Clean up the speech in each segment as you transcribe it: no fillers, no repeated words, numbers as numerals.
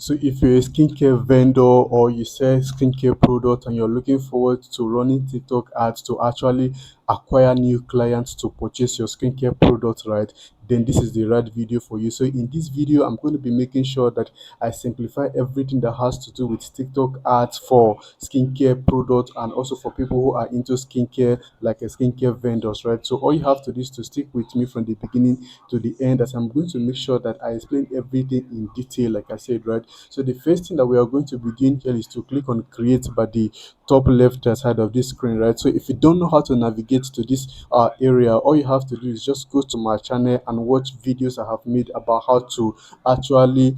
So if you're a skincare vendor or you sell skincare product and you're looking forward to running TikTok ads to actually acquire new clients to purchase your skincare product, right? Then this is the right video for you. So in this video, I'm going to be making sure that I simplify everything that has to do with TikTok ads for skincare products and also for people who are into skincare, like a skincare vendors, right? So all you have to do is to stick with me from the beginning to the end, as I'm going to make sure that I explain everything in detail, like I said, right? So the first thing that we are going to be doing here is to click on create by the top left side of this screen, right? So if you don't know how to navigate to this area, all you have to do is just go to my channel and watch videos I have made about how to actually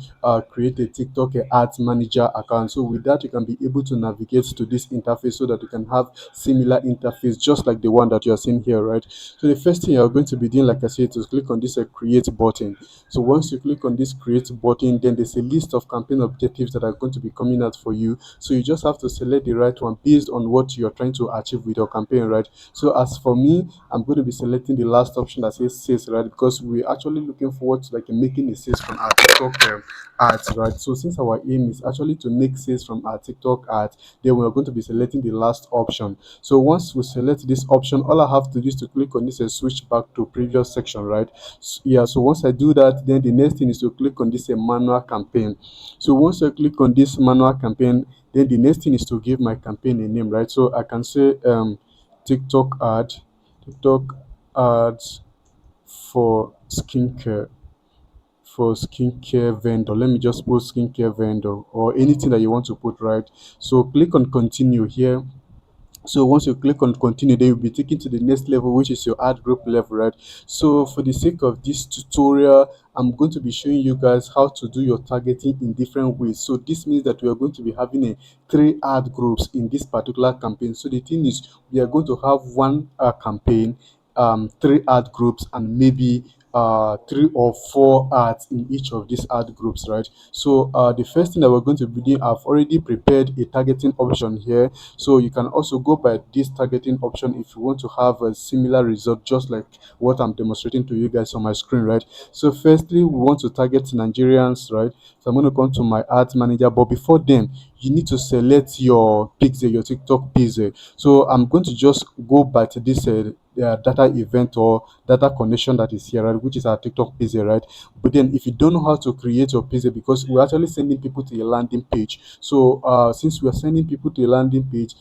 create a TikTok ads manager account. So with that, you can be able to navigate to this interface so that you can have similar interface just like the one that you are seeing here, right? So the first thing you're going to be doing, like I said, is click on this create button. So once you click on this create button, then there's a list of campaign objectives that are going to be coming out for you. So you just have to select the right one based on what you're trying to achieve with your campaign, right? So as for me, I'm going to be selecting the last option that says sales, right? Because we're actually looking forward to like making a sales from our TikTok ads, right? So since our aim is actually to make sales from our TikTok ads, then we're going to be selecting the last option. So once we select this option, all I have to do is to click on this and switch back to previous section, right? Yeah, so once I do that, then the next thing is to click on this manual campaign. So once I click on this manual campaign, then the next thing is to give my campaign a name, right? So I can say TikTok ad, TikTok ads for skincare, for skincare vendor. Let me just put skincare vendor or anything that you want to put, right? So click on continue here. So once you click on continue, then you'll be taken to the next level, which is your ad group level, right? So for the sake of this tutorial, I'm going to be showing you guys how to do your targeting in different ways. So this means that we are going to be having a three ad groups in this particular campaign. So the thing is, we are going to have one campaign, three ad groups, and maybe three or four ads in each of these ad groups, right? So the first thing that we're going to be doing, I've already prepared a targeting option here. So you can also go by this targeting option if you want to have a similar result, just like what I'm demonstrating to you guys on my screen, right? So firstly, we want to target Nigerians, right? So I'm going to come to my ads manager, but before then, you need to select your pixel, your TikTok pixel. So I'm going to just go back to this data event or data connection that is here, right, which is our TikTok pixel, right? But then if you don't know how to create your pixel, because we're actually sending people to a landing page, so since we are sending people to a landing page,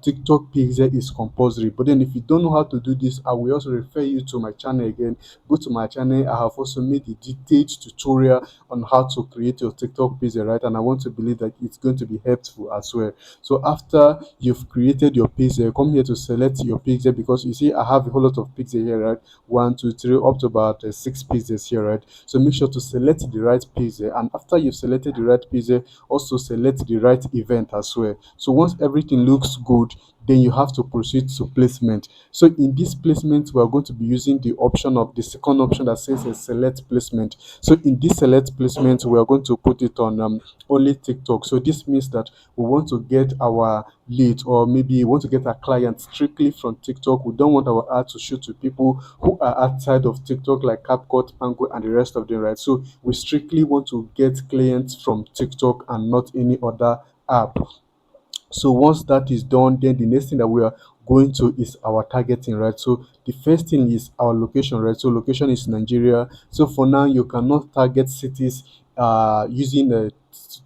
TikTok pixel is compulsory. But then if you don't know how to do this, I will also refer you to my channel again. Go to my channel. I have also made a detailed tutorial on how to create your TikTok pixel, right? And I want to believe that it's going to be helpful as well. So after you've created your pixel, come here to select your pixel, because you see I have a whole lot of pixel here, right? One, two, three, up to about six pixels here, right? So make sure to select the right pixel, and after you've selected the right pixel, also select the right event as well. So once everything looks good, then you have to proceed to placement. So in this placement, we are going to be using the option of the second option that says a select placement. So in this select placement, we are going to put it on only TikTok. So this means that we want to get our lead, or maybe we want to get our clients strictly from TikTok. We don't want our ad to shoot to people who are outside of TikTok, like CapCut, Pango, and the rest of them, right? So we strictly want to get clients from TikTok and not any other app. So once that is done, then the next thing that we are going to is our targeting, right? So the first thing is our location, right? So location is Nigeria. So for now, you cannot target cities using a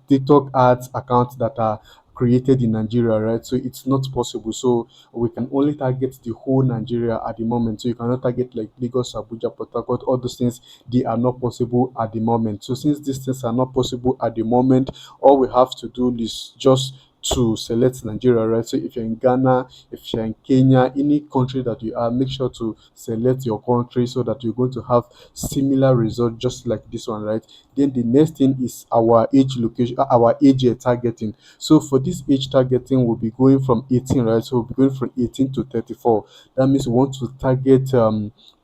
TikTok ads account that are created in Nigeria, right? So it's not possible. So we can only target the whole Nigeria at the moment. So you cannot target like Lagos, Abuja, Port Harcourt, all those things. They are not possible at the moment. So since these things are not possible at the moment, all we have to do is just to select Nigeria, right? So if you're in Ghana, if you're in Kenya, any country that you are, make sure to select your country so that you're going to have similar result just like this one, right? Then the next thing is our age location, our age targeting. So for this age targeting, we'll be going from 18, right? So we'll be going from 18 to 34. That means we want to target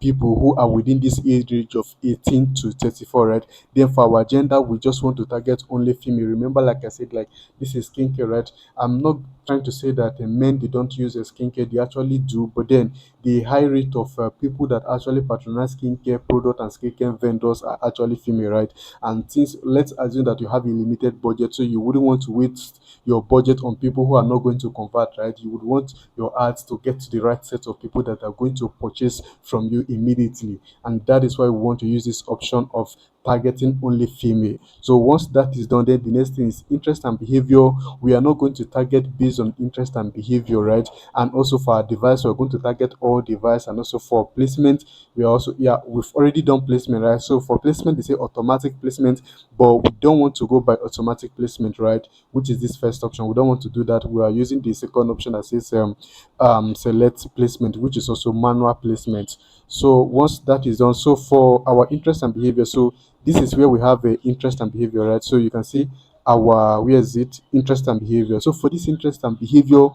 people who are within this age range of 18 to 34, right? Then for our gender, we just want to target only female. Remember, like I said, like this is skincare, right? I'm not trying to say that men they don't use skincare. They actually do, but then the high rate of people that actually patronize skincare product and skincare vendors are actually female, right? And since let's assume that you have a limited budget, so you wouldn't want to waste your budget on people who are not going to convert, right? You would want your ads to get to the right set of people that are going to purchase from you immediately, and that is why we want to use this option of targeting only female. So once that is done, then the next thing is interest and behavior. We are not going to target based on interest and behavior, right? And also for our device, we're going to target all device. And also for placement, we are also, yeah, we've already done placement, right? So for placement, they say automatic placement, but we don't want to go by automatic placement, right? Which is this first option. We don't want to do that. We are using the second option that says select placement, which is also manual placement. So once that is done, so for our interest and behavior, so this is where we have a interest and behavior, right? So you can see our, where is it, interest and behavior. So for this interest and behavior,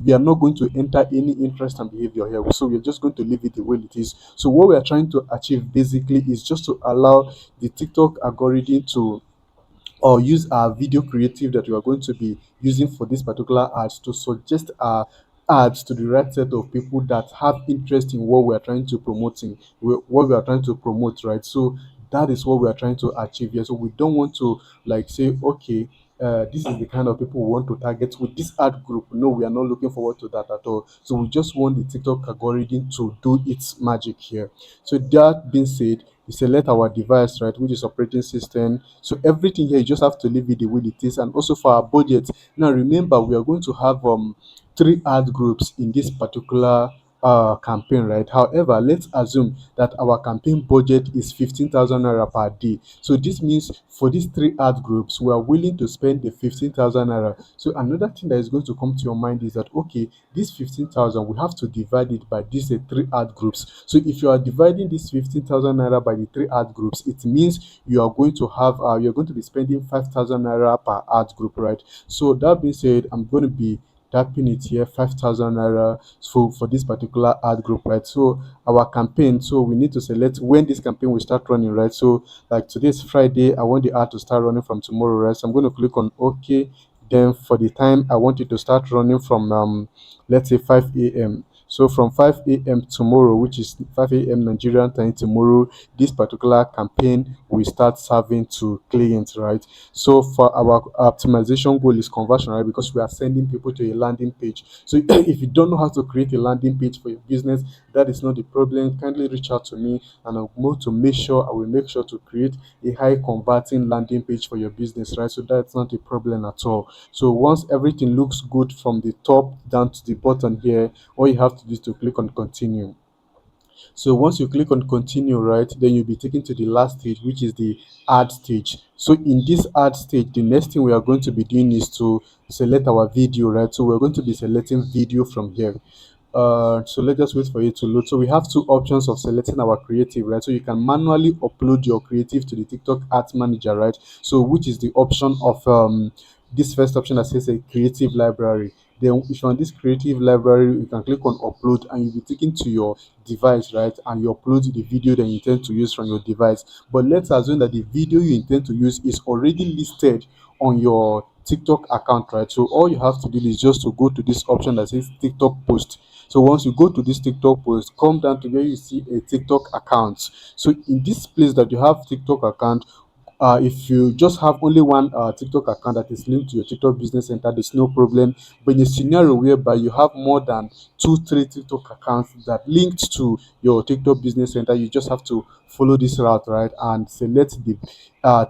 we are not going to enter any interest and behavior here, so we're just going to leave it the way it is. So what we are trying to achieve basically is just to allow the TikTok algorithm to, or use our video creative that we are going to be using for this particular ads, to suggest our ads to the right set of people that have interest in what we are trying to promoting, what we are trying to promote, right? So that is what we are trying to achieve here. So we don't want to like say, okay, this is the kind of people we want to target with this ad group. No, we are not looking forward to that at all. So we just want the TikTok algorithm to do its magic here. So that being said, we select our device, right, which is operating system. So everything here, you just have to leave it the way it is. And also for our budget, now remember we are going to have three ad groups in this particular campaign, right? However, let's assume that our campaign budget is 15,000 naira per day. So this means for these three ad groups, we are willing to spend the 15,000 naira. So another thing that is going to come to your mind is that okay, this 15,000 we have to divide it by these three ad groups. So if you are dividing this 15,000 naira by the three ad groups, it means you are going to have you're going to be spending 5,000 naira per ad group, right? So that being said, I'm going to be tapping it here, 5,000 naira for this particular ad group, right? So our campaign, so we need to select when this campaign will start running, right? So like today is Friday, I want the ad to start running from tomorrow, right? So I'm going to click on OK. Then for the time, I want it to start running from let's say 5 a.m. So from 5 a.m. tomorrow, which is 5 a.m. Nigerian time tomorrow, this particular campaign will start serving to clients, right? So for our optimization goal is conversion, right? Because we are sending people to a landing page. So if you don't know how to create a landing page for your business, that is not the problem. Kindly reach out to me, and I'm going to make sure, I will make sure to create a high converting landing page for your business, right? So that's not a problem at all. So once everything looks good from the top down to the bottom here, all you have to do is to click on continue. So once you click on continue, right, then you'll be taken to the last stage, which is the add stage. So in this add stage, the next thing we are going to be doing is to select our video, right? So we're going to be selecting video from here. So let's just wait for it to load. So we have two options of selecting our creative, right? So you can manually upload your creative to the TikTok Ads Manager, right? So which is the option of this first option that says a creative library. Then if you're on this creative library, you can click on upload and you'll be taken to your device, right? And you upload the video that you intend to use from your device. But let's assume that the video you intend to use is already listed on your TikTok account, right? So all you have to do is just to go to this option that says TikTok post. So once you go to this TikTok post, come down to where you see a TikTok account. So in this place that you have TikTok account, if you just have only one TikTok account that is linked to your TikTok business center, there's no problem. But in a scenario whereby you have more than two, three TikTok accounts that linked to your TikTok business center, you just have to follow this route, right? And select the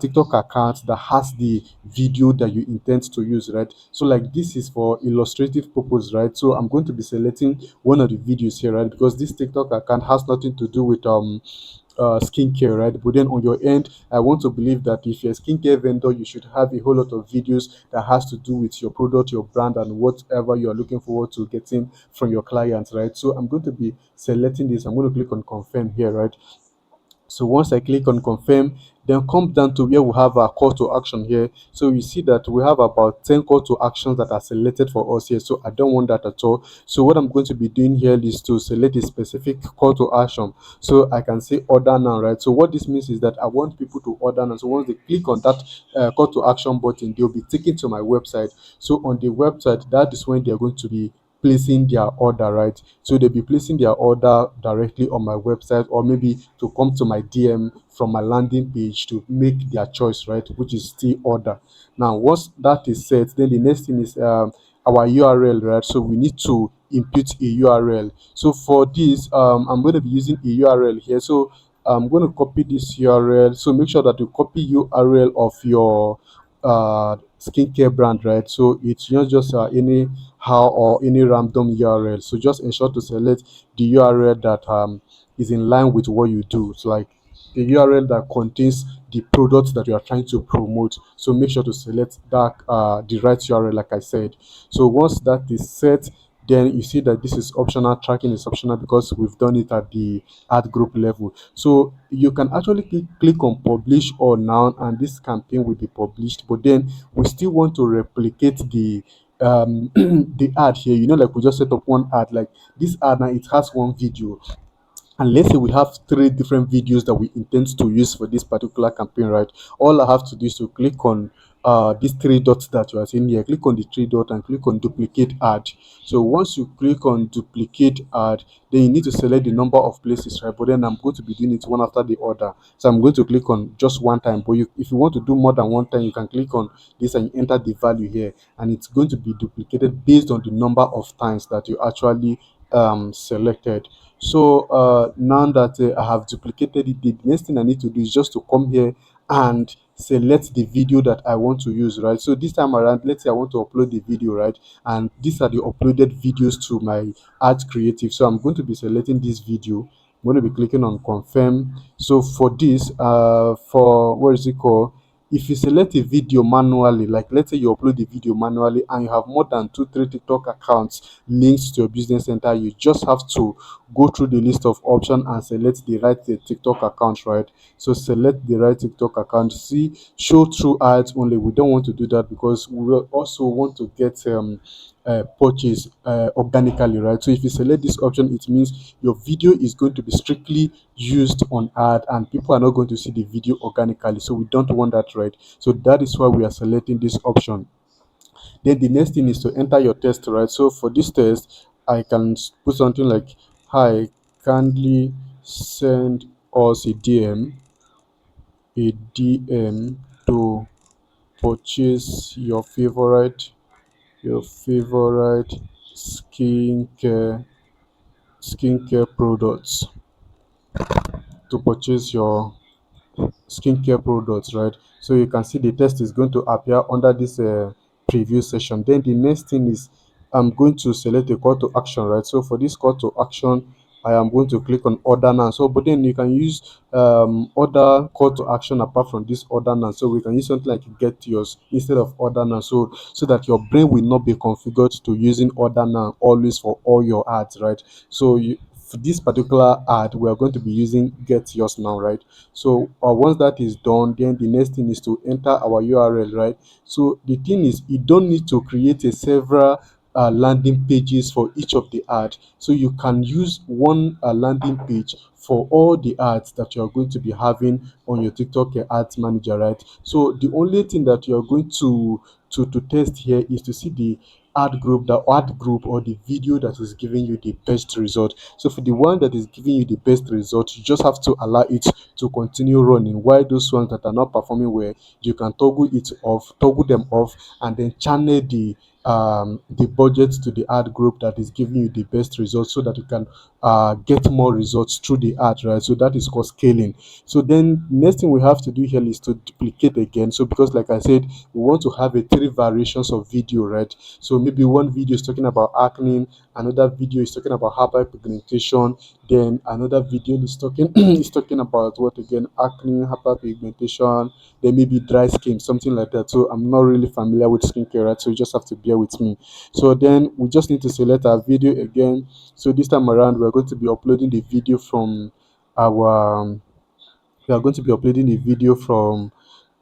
TikTok account that has the video that you intend to use, right? So like this is for illustrative purpose, right? So I'm going to be selecting one of the videos here, right? Because this TikTok account has nothing to do with skincare, right? But then on your end, I want to believe that if you're a skincare vendor, you should have a whole lot of videos that has to do with your product, your brand, and whatever you're looking forward to getting from your clients, right? So I'm going to be selecting this. I'm going to click on confirm here, right? So once I click on confirm, Then come down to where we have our call to action here. So you see that we have about 10 call to actions that are selected for us here. So I don't want that at all. So what I'm going to be doing here is to select a specific call to action. So I can say order now, right? So what this means is that I want people to order now. So once they click on that call to action button, they'll be taken to my website. So on the website, that is when they're going to be placing their order, right? So they'll be placing their order directly on my website, or maybe to come to my DM from my landing page to make their choice, right? Which is still order. Now, once that is set, then the next thing is our URL, right? So we need to input a URL. So for this, I'm going to be using a URL here. So I'm going to copy this URL. So make sure that you copy URL of your skincare brand, right? So it's not just any how or any random URL. So just ensure to select the URL that is in line with what you do. So like the URL that contains the product that you are trying to promote. So make sure to select that the right URL, like I said. So once that is set, then you see that this is optional. Tracking is optional because we've done it at the ad group level. So you can actually click on publish or now, and this campaign will be published. But then we still want to replicate the the ad here. You know, like we just set up one ad, like this ad now, it has one video, and let's say we have three different videos that we intend to use for this particular campaign, right? All I have to do is to click on these three dots that you are seeing here. Click on the three dot and click on duplicate ad. So once you click on duplicate ad, then you need to select the number of places, right? But then I'm going to be doing it one after the other, so I'm going to click on just one time. But if you want to do more than one time, you can click on this and you enter the value here, and it's going to be duplicated based on the number of times that you actually selected. So now that I have duplicated it, the next thing I need to do is just to come here and select the video that I want to use, right? So this time around, let's say I want to upload the video, right? And these are the uploaded videos to my ad creative. So I'm going to be selecting this video. I'm going to be clicking on confirm. So for this, for what is it called? If you select a video manually, like let's say you upload the video manually and you have more than two, three TikTok accounts linked to your business center, you just have to go through the list of options and select the right TikTok account, right? So select the right TikTok account. See, show through ads only. We don't want to do that because we will also want to get purchase organically, right? So if you select this option, it means your video is going to be strictly used on ad and people are not going to see the video organically. So we don't want that, right? So that is why we are selecting this option. Then the next thing is to enter your test, right? So for this test, I can put something like, "Hi, kindly send us a DM to purchase your favorite skincare products, to purchase your skincare products," right? So you can see the test is going to appear under this preview session. Then the next thing is I'm going to select a call to action, right? So for this call to action, I am going to click on order now. So but then you can use other call to action apart from this order now. So we can use something like get yours instead of order now, so that your brain will not be configured to using order now always for all your ads, right? So for this particular ad, we are going to be using get yours now, right? So once that is done, then the next thing is to enter our URL, right? So the thing is, you don't need to create a several landing pages for each of the ad. So you can use one landing page for all the ads that you're going to be having on your TikTok ads manager, right? So the only thing that you're going to test here is to see the ad group or the video that is giving you the best result. So for the one that is giving you the best result, you just have to allow it to continue running, while those ones that are not performing well, you can toggle them off, and then channel the budget to the ad group that is giving you the best results, so that you can get more results through the ad, right? So that is called scaling. So then next thing we have to do here is to duplicate again. So because like I said, we want to have a three variations of video, right? So maybe one video is talking about acne, another video is talking about hyperpigmentation, then another video is talking is talking about what again? Acne, hyperpigmentation, then maybe dry skin, something like that. So I'm not really familiar with skincare, right? So you just have to bear with me. So then we just need to select our video again. So this time around, we're going to be uploading the video from our we are going to be uploading a video from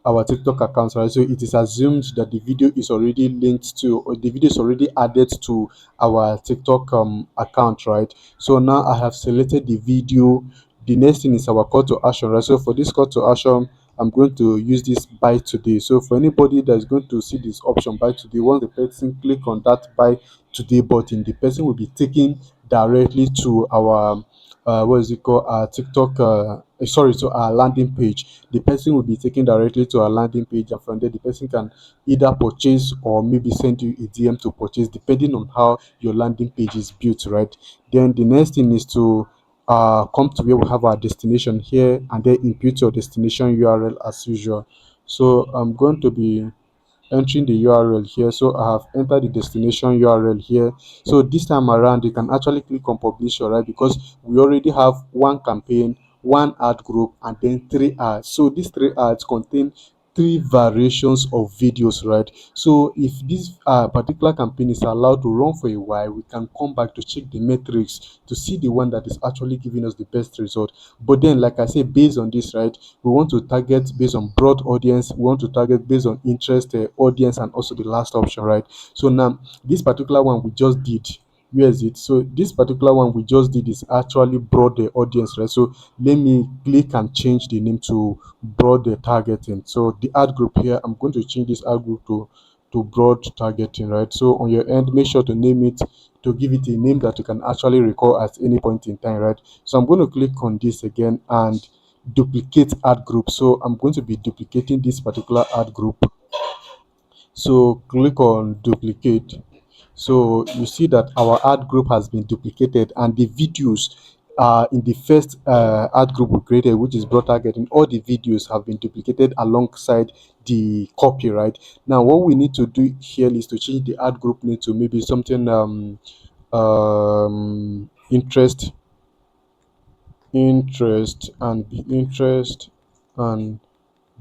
our TikTok account, right? So it is assumed that the video is already linked to, or the video is already added to our TikTok account, right? So now I have selected the video. The next thing is our call to action, right? So for this call to action, I'm going to use this buy today. So for anybody that is going to see this option buy today, once the person click on that buy today button, the person will be taken directly to our what is it called, our TikTok sorry, to our landing page. The person will be taken directly to our landing page, and from there the person can either purchase or maybe send you a DM to purchase, depending on how your landing page is built, right? Then the next thing is to come to where we have our destination here, and then input your destination URL as usual. So I'm going to be entering the URL here. So I have entered the destination URL here. So this time around, you can actually click on publish, right? Because we already have one campaign, one ad group, and then three ads. So these three ads contain three variations of videos, right? So if this particular campaign is allowed to run for a while, we can come back to check the metrics to see the one that is actually giving us the best result. But then, like I said, based on this, right, we want to target based on broad audience, we want to target based on interest audience, and also the last option, right? So now this particular one we just did, where is it? So this particular one we just did is actually broad the audience, right? So let me click and change the name to broad targeting. So the ad group here, I'm going to change this ad group to broad targeting, right? So on your end, make sure to name it, to give it a name that you can actually recall at any point in time, right? So I'm going to click on this again and duplicate ad group. So I'm going to be duplicating this particular ad group. So click on duplicate. So you see that our ad group has been duplicated, and the videos in the first ad group we created, which is broad targeting, all the videos have been duplicated alongside the copyright. Now what we need to do here is to change the ad group name to maybe something interest, interest and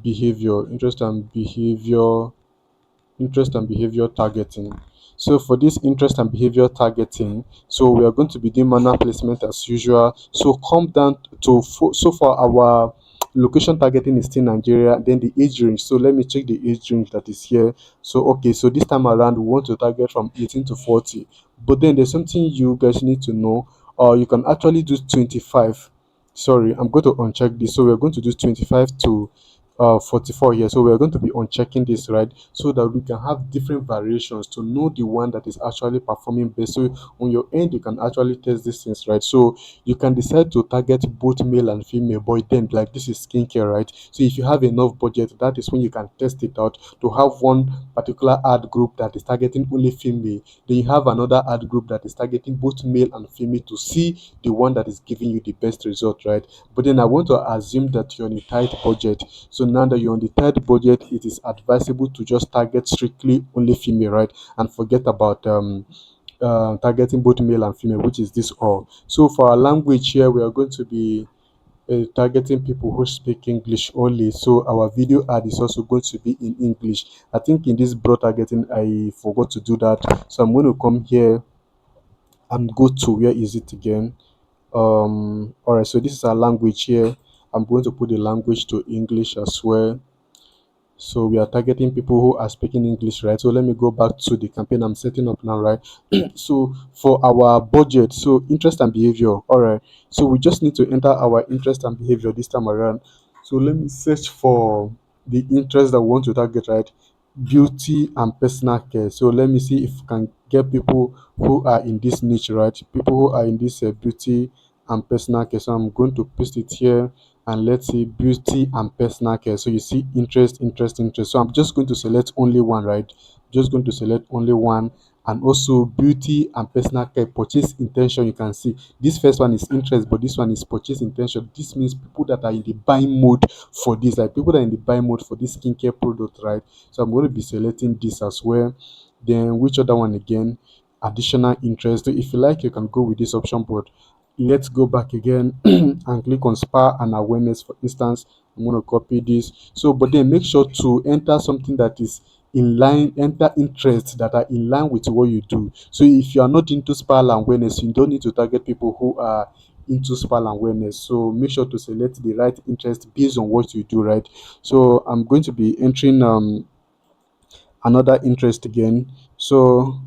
behavior, interest and behavior targeting. So for this interest and behavior targeting, so we are going to be doing manual placement as usual. So come down to so for our location targeting is still Nigeria, then the age range. So let me check the age range that is here. So okay, so this time around we want to target from 18 to 40, but then there's something you guys need to know, or you can actually do 25. Sorry, I'm going to uncheck this. So we're going to do 25 to 44 here. So we're going to be unchecking this, right? So that we can have different variations to know the one that is actually performing best. So on your end, you can actually test these things, right? So you can decide to target both male and female, but then like this is skincare, right? So if you have enough budget, that is when you can test it out to have one particular ad group that is targeting only female. Then you have another ad group that is targeting both male and female to see the one that is giving you the best result, right? But then I want to assume that you're on a tight budget. So now that you're on the tight budget, it is advisable to just target strictly only female, right? And forget about targeting both male and female, which is this all. So for our language here, we are going to be targeting people who speak English only. So our video ad is also going to be in English. I think in this broad targeting, I forgot to do that. So I'm going to come here and go to, where is it again? All right, so this is our language here. I'm going to put the language to English as well. So we are targeting people who are speaking English, right? So let me go back to the campaign I'm setting up now, right? So for our budget, so interest and behavior, all right. So we just need to enter our interest and behavior this time around. So let me search for the interest that we want to target, right? Beauty and personal care. So let me see if we can get people who are in this niche, right? People who are in this beauty and personal care. So I'm going to paste it here, and let's see beauty and personal care. So you see interest, interest, interest. So I'm just going to select only one, right? Just going to select only one. And also beauty and personal care purchase intention. You can see this first one is interest, but this one is purchase intention. This means people that are in the buying mode for this, like people that are in the buying mode for this skincare product, right? So I'm going to be selecting this as well. Then which other one again? Additional interest. So if you like, you can go with this option, but let's go back again and click on spa and awareness. For instance, I'm going to copy this. So but then make sure to enter something that is in line, enter interests that are in line with what you do. So if you are not into spa and awareness, you don't need to target people who are into spa and wellness. So make sure to select the right interest based on what you do, right? So I'm going to be entering another interest again. So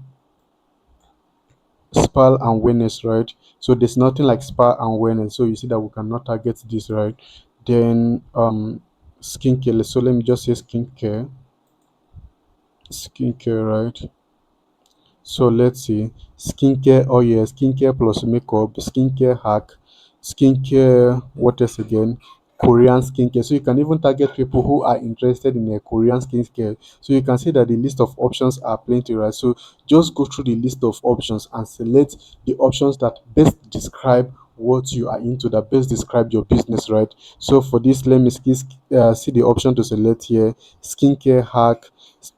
spa and wellness, right? So there's nothing like spa and wellness. So you see that we cannot target this, right? Then skincare. So let me just say skincare, right? So let's see, skincare. Oh yeah, skincare plus makeup, skincare hack, skincare. What else again? Korean skincare. So you can even target people who are interested in a Korean skincare. So you can see that the list of options are plenty, right? So just go through the list of options and select the options that best describe what you are into, that best describe your business, right? So for this, let me see the option to select here: skincare hack.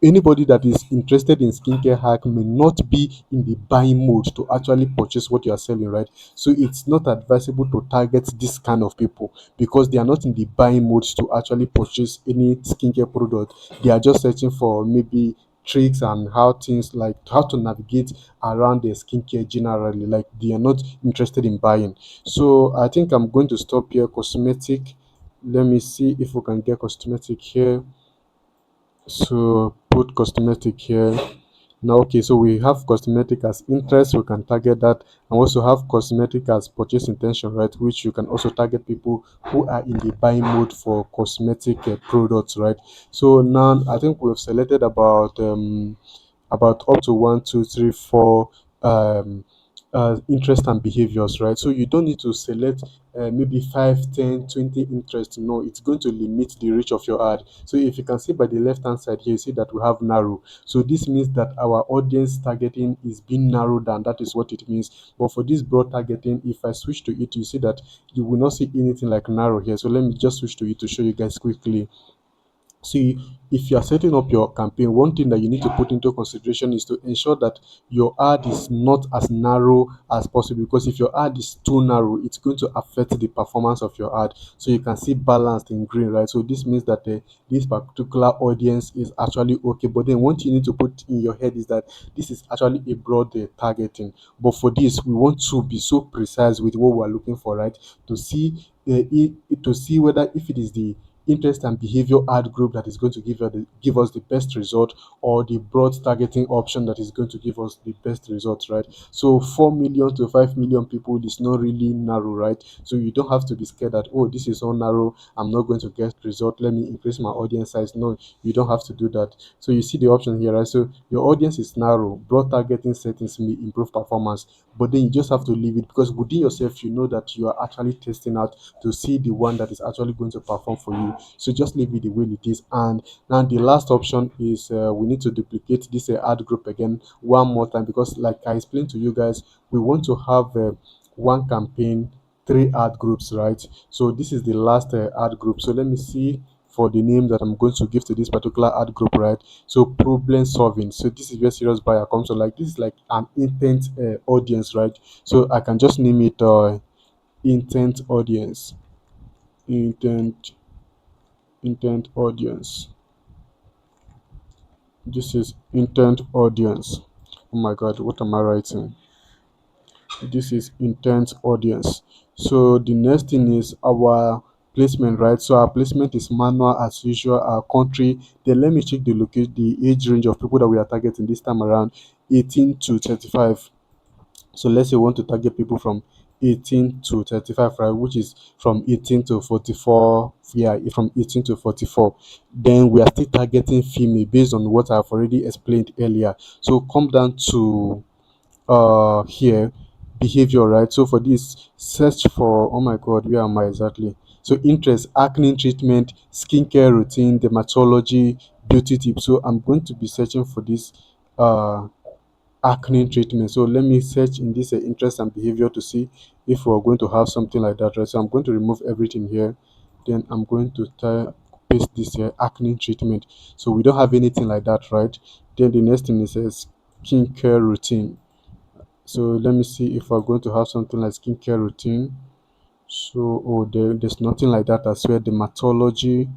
Anybody that is interested in skincare hack may not be in the buying mode to actually purchase what you are selling, right? So it's not advisable to target this kind of people because they are not in the buying mode to actually purchase any skincare product. They are just searching for maybe tricks and how things like how to navigate around the skincare generally. Like they are not interested in buying. So I think I'm going to stop here. Cosmetic. Let me see if we can get cosmetic here. So put cosmetic here. Now, okay, so we have cosmetic as interest, we can target that, and also have cosmetic as purchase intention, right? Which you can also target people who are in the buying mode for cosmetic products, right? So now I think we've selected about up to one, two, three, four um interest and behaviors, right? So you don't need to select maybe 5, 10, 20 interests. No, it's going to limit the reach of your ad. So if you can see by the left hand side here, you see that we have narrow. So this means that our audience targeting is being narrowed down. That is what it means. But for this broad targeting, if I switch to it, you see that you will not see anything like narrow here. So let me just switch to it to show you guys quickly. See, if you are setting up your campaign, one thing that you need to put into consideration is to ensure that your ad is not as narrow as possible. Because if your ad is too narrow, it's going to affect the performance of your ad. So you can see balanced in green, right? So this means that this particular audience is actually okay. But then what you need to put in your head is that this is actually a broad targeting. But for this, we want to be so precise with what we're looking for, right? To see to see whether if it is the interest and behavior ad group that is going to give us the best result, or the broad targeting option that is going to give us the best results, right? So 4 million to 5 million people is not really narrow, right? So you don't have to be scared that, oh, this is so narrow, I'm not going to get result, let me increase my audience size. No, you don't have to do that. So you see the option here, right? So your audience is narrow, broad targeting settings may improve performance, but then you just have to leave it because within yourself you know that you are actually testing out to see the one that is actually going to perform for you. So just leave it the way it is. And now the last option is we need to duplicate this ad group again one more time, because like I explained to you guys, we want to have one campaign, three ad groups, right? So this is the last ad group. So let me see for the name that I'm going to give to this particular ad group, right? So problem solving. So this is where serious buyer comes. So like this is like an intent audience, right? So I can just name it intent audience, intent intent audience. This is intent audience. Oh my god, what am I writing? This is intent audience. So the next thing is our placement, right? So our placement is manual as usual. Our country, then let me check the location, the age range of people that we are targeting this time around: 18 to 35. So let's say we want to target people from 18 to 35, right? Which is from 18 to 44. Yeah, from 18 to 44. Then we are still targeting female based on what I've already explained earlier. So come down to here, behavior, right? So for this, search for, oh my god, where am I exactly? So interest: acne treatment, skincare routine, dermatology, beauty tips. So I'm going to be searching for this uh acne treatment. So let me search in this interest and behavior to see if we're going to have something like that, right? So I'm going to remove everything here. Then I'm going to paste this here, acne treatment. So we don't have anything like that, right? Then the next thing is a skincare routine. So let me see if we're going to have something like skincare routine. So there's nothing like that as well. Dermatology.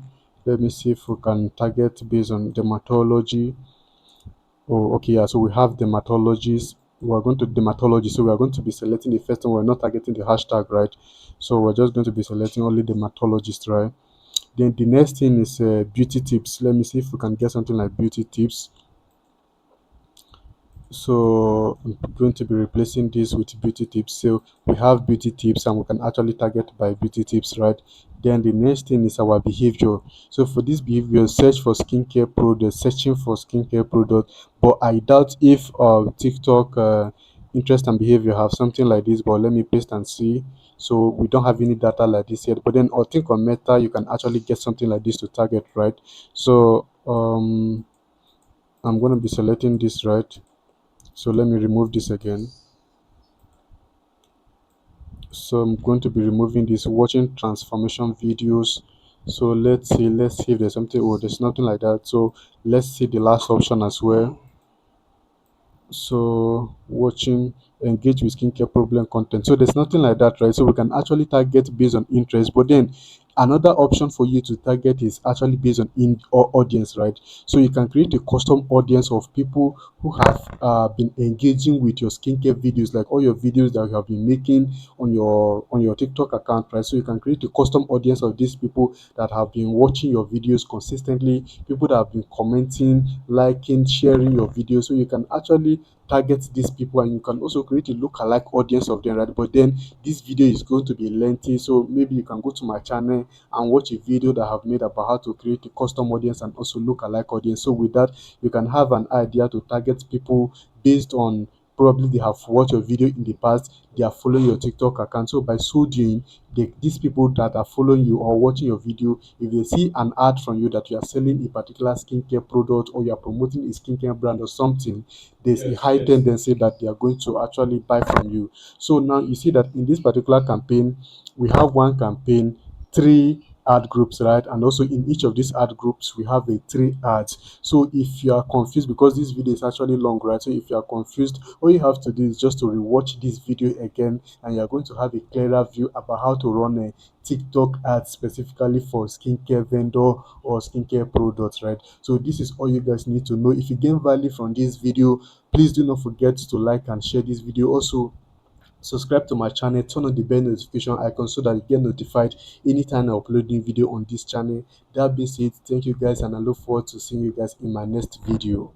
Let me see if we can target based on dermatology. Oh, okay, yeah. So we have dermatologists. we're going to dermatology, so we are going to be selecting the first one. We're not targeting the hashtag, right? So we're just going to be selecting only dermatologist, right? Then the next thing is beauty tips. Let me see if we can get something like beauty tips. So I'm going to be replacing this with beauty tips. So we have beauty tips and we can actually target by beauty tips, right? Then the next thing is our behavior. So for this behavior, search for skincare products, searching for skincare products. But I doubt if TikTok interest and behavior have something like this. But let me paste and see. So we don't have any data like this yet. But then I think on Meta you can actually get something like this to target, right? So I'm going to be selecting this, right? So let me remove this again. So I'm going to be removing this, watching transformation videos. So let's see if there's something. Oh, there's nothing like that. So let's see the last option as well. So watching, engage with skincare problem content, so there's nothing like that, right? So we can actually target based on interest, but then another option for you to target is actually based on audience, right? So you can create a custom audience of people who have been engaging with your skincare videos, like all your videos that you have been making on your TikTok account, right? So you can create a custom audience of these people that have been watching your videos consistently, people that have been commenting, liking, sharing your videos. So you can actually target these people, and you can also create a look-alike audience of them, right? But then this video is going to be lengthy, so maybe you can go to my channel and watch a video that I've made about how to create a custom audience and also look-alike audience. So with that, you can have an idea to target people based on probably they have watched your video in the past, they are following your TikTok account. So by so doing, these people that are following you or watching your video, if they see an ad from you that you are selling a particular skincare product or you are promoting a skincare brand or something, there's a high tendency that they are going to actually buy from you. So now you see that in this particular campaign, we have one campaign, three ad groups, right? And also in each of these ad groups, we have a three ads. So if you are confused, because this video is actually long, right? So if you are confused, all you have to do is just to rewatch this video again, and you're going to have a clearer view about how to run a TikTok ad specifically for skincare vendor or skincare products, right? So this is all you guys need to know. If you gain value from this video, please do not forget to like and share this video. Also, subscribe to my channel, turn on the bell notification icon so that you get notified anytime I upload new video on this channel. That being said, thank you guys, and I look forward to seeing you guys in my next video.